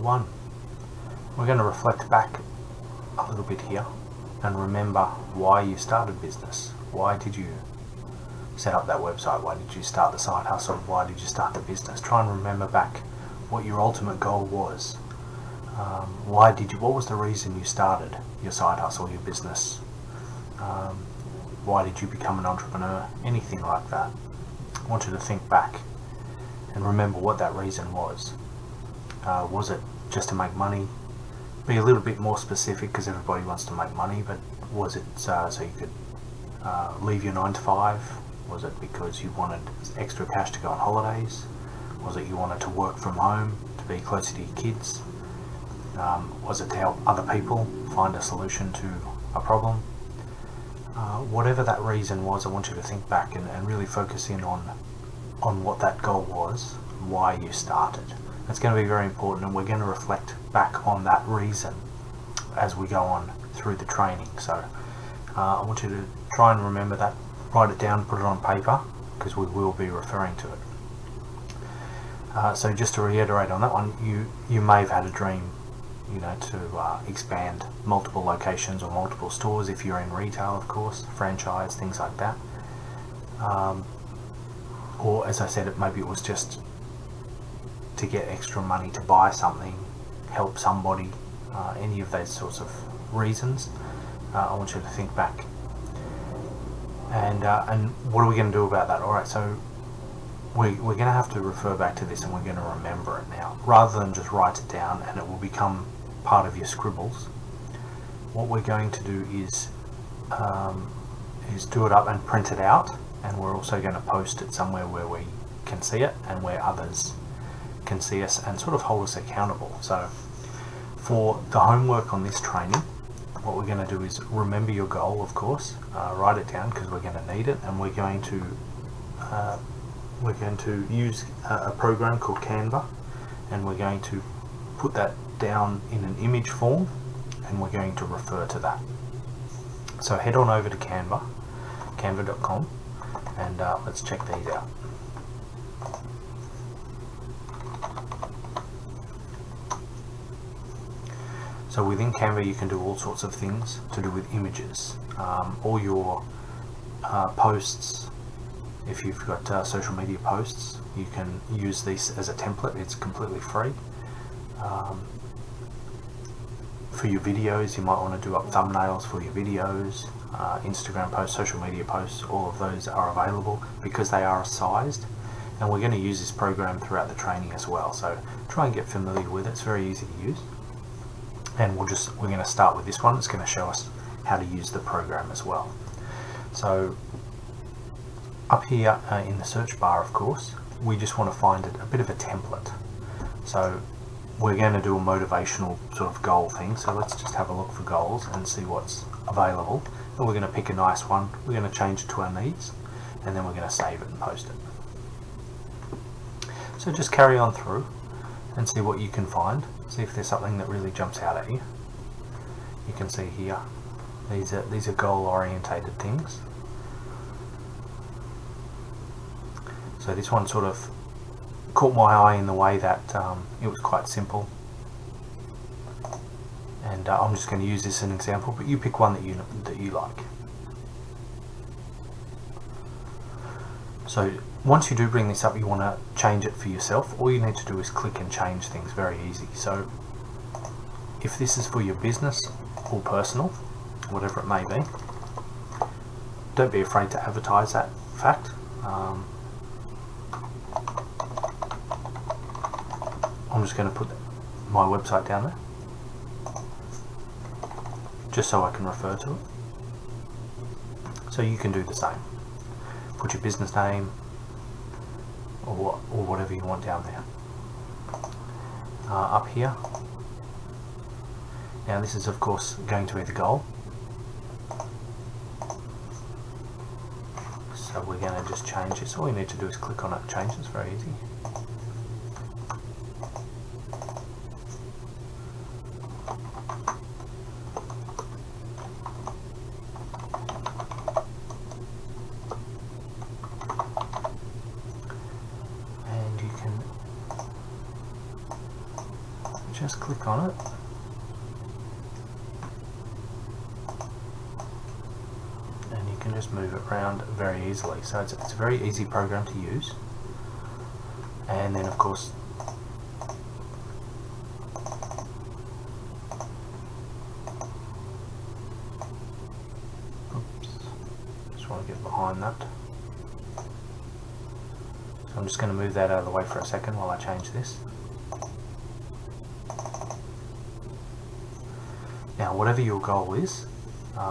1. We're going to reflect back a little bit here and remember why you started business. Why did you set up that website? Why did you start the side hustle? Why did you start the business? Try and remember back what your ultimate goal was. What was the reason you started your side hustle, your business? Why did you become an entrepreneur? Anything like that. I want you to think back and remember what that reason was. Was it just to make money? Be a little bit more specific, because everybody wants to make money, but was it so you could leave your 9 to 5? Was it because you wanted extra cash to go on holidays? Was it you wanted to work from home to be closer to your kids? Was it to help other people find a solution to a problem? Whatever that reason was, I want you to think back and really focus in on what that goal was, why you started. It's going to be very important, and we're going to reflect back on that reason as we go on through the training. So I want you to try and remember that, write it down, put it on paper, because we will be referring to it. So just to reiterate on that one, you may have had a dream, to expand multiple locations or multiple stores if you're in retail, of course, franchise, things like that. Or as I said, maybe it was just to get extra money to buy something, help somebody, any of those sorts of reasons. I want you to think back. And what are we going to do about that? Alright, so we're going to have to refer back to this, and we're going to remember it now, rather than just write it down and it will become part of your scribbles. What we're going to do is do it up and print it out, and we're also going to post it somewhere where we can see it and where others can see us and sort of hold us accountable. So for the homework on this training, what we're going to do is remember your goal, of course, write it down because we're going to need it, and we're going to use a program called Canva, and we're going to put that down in an image form, and we're going to refer to that. So head on over to canva.com, and let's check these out. So within Canva you can do all sorts of things to do with images. All your posts, if you've got social media posts, you can use this as a template. It's completely free. For your videos, you might want to do up thumbnails for your videos, Instagram posts, social media posts. All of those are available because they are sized, and we're going to use this program throughout the training as well. So try and get familiar with it. It's very easy to use. And we're going to start with this one. It's going to show us how to use the program as well. So up here in the search bar, of course, we just want to find a bit of a template. So we're going to do a motivational sort of goal thing. So let's just have a look for goals and see what's available. And we're going to pick a nice one. We're going to change it to our needs, and then we're going to save it and post it. So just carry on through and see what you can find. See if there's something that really jumps out at you. You can see here, these are goal-orientated things. So this one sort of caught my eye in the way that it was quite simple. And I'm just going to use this as an example, but you pick one that you like. So once you do bring this up, you want to change it for yourself. All you need to do is click and change things, very easy. So if this is for your business or personal, whatever it may be, don't be afraid to advertise that fact. I'm just going to put my website down there, just so I can refer to it. So you can do the same. Put your business name or whatever you want down there. Up here, now this is of course going to be the goal. So we're going to just change this. All you need to do is click on it and change it. It's very easy. just click on it. And you can just move it around very easily. So it's a very easy program to use. And then of course, just want to get behind that. So I'm just going to move that out of the way for a second while I change this. Now, whatever your goal is, we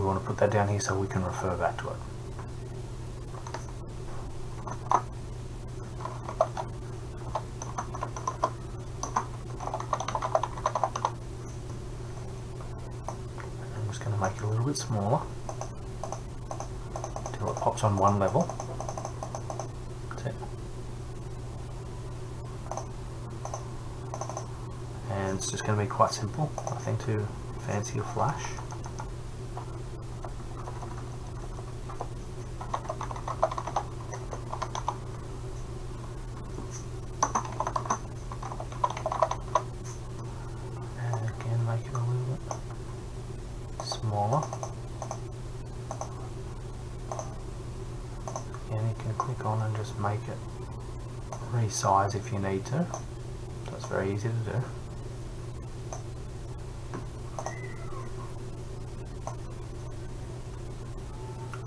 want to put that down here so we can refer back to it. I'm just going to make it a little bit smaller until it pops on one level. That's it. And it's just going to be quite simple, nothing too fancy or flash. And again, make it a little bit smaller. Again, you can click on and just make it resize if you need to. That's very easy to do.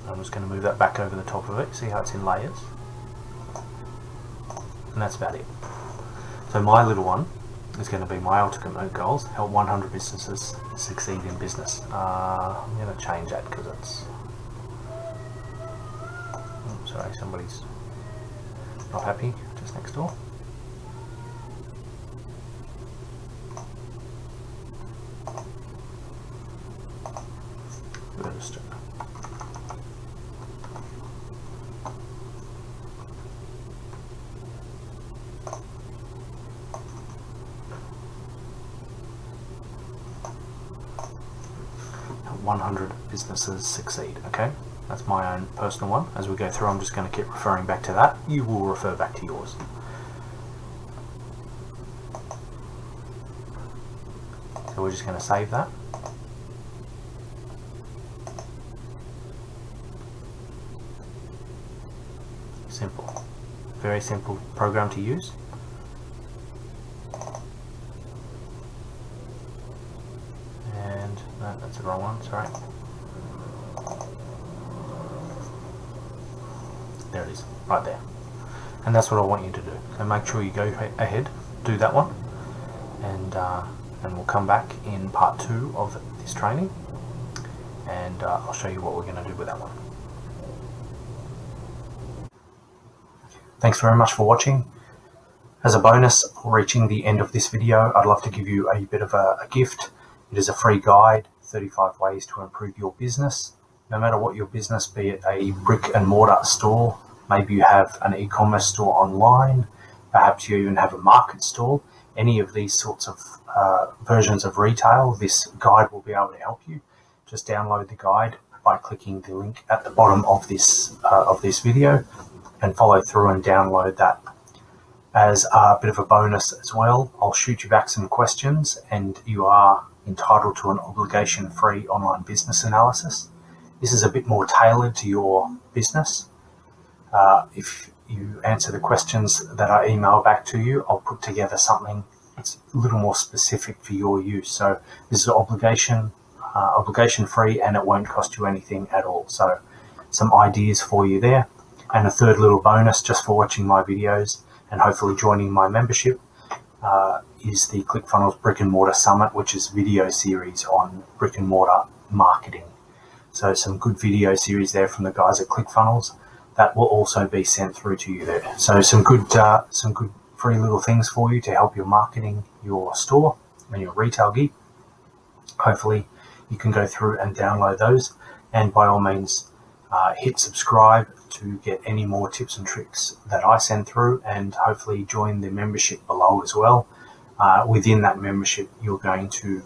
I'm just going to move that back over the top of it, see how it's in layers, and that's about it. So my little one is going to be my ultimate goals: help 100 businesses succeed in business. I'm going to change that because it's, sorry, somebody's not happy just next door. Register. 100 businesses succeed. Okay, that's my own personal one. As we go through, I'm just going to keep referring back to that. You will refer back to yours. So we're just going to save that. Simple, very simple program to use. And no, that's the wrong one, sorry. There it is, right there. And that's what I want you to do. So make sure you go ahead, do that one, and we'll come back in part 2 of this training, and I'll show you what we're going to do with that one. Thanks very much for watching. As a bonus, reaching the end of this video, I'd love to give you a bit of a gift. It is a free guide, 35 ways to improve your business. No matter what your business, be it a brick and mortar store, maybe you have an e-commerce store online, perhaps you even have a market stall, any of these sorts of versions of retail, this guide will be able to help you. Just download the guide by clicking the link at the bottom of this video, and follow through and download that. As a bit of a bonus as well, I'll shoot you back some questions, and you are entitled to an obligation-free online business analysis. This is a bit more tailored to your business. If you answer the questions that I email back to you, I'll put together something that's a little more specific for your use. So this is obligation-free, and it won't cost you anything at all. So some ideas for you there. And a third little bonus, just for watching my videos and hopefully joining my membership, is the ClickFunnels Brick and Mortar Summit, which is a video series on brick and mortar marketing. So some good video series there from the guys at ClickFunnels that will also be sent through to you there. So some good free little things for you to help your marketing, your store and your retail gig. Hopefully you can go through and download those, and by all means hit subscribe to get any more tips and tricks that I send through, and hopefully join the membership below as well. Within that membership, you're going to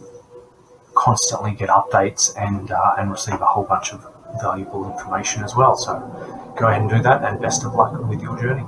constantly get updates and receive a whole bunch of valuable information as well. So go ahead and do that, and best of luck with your journey.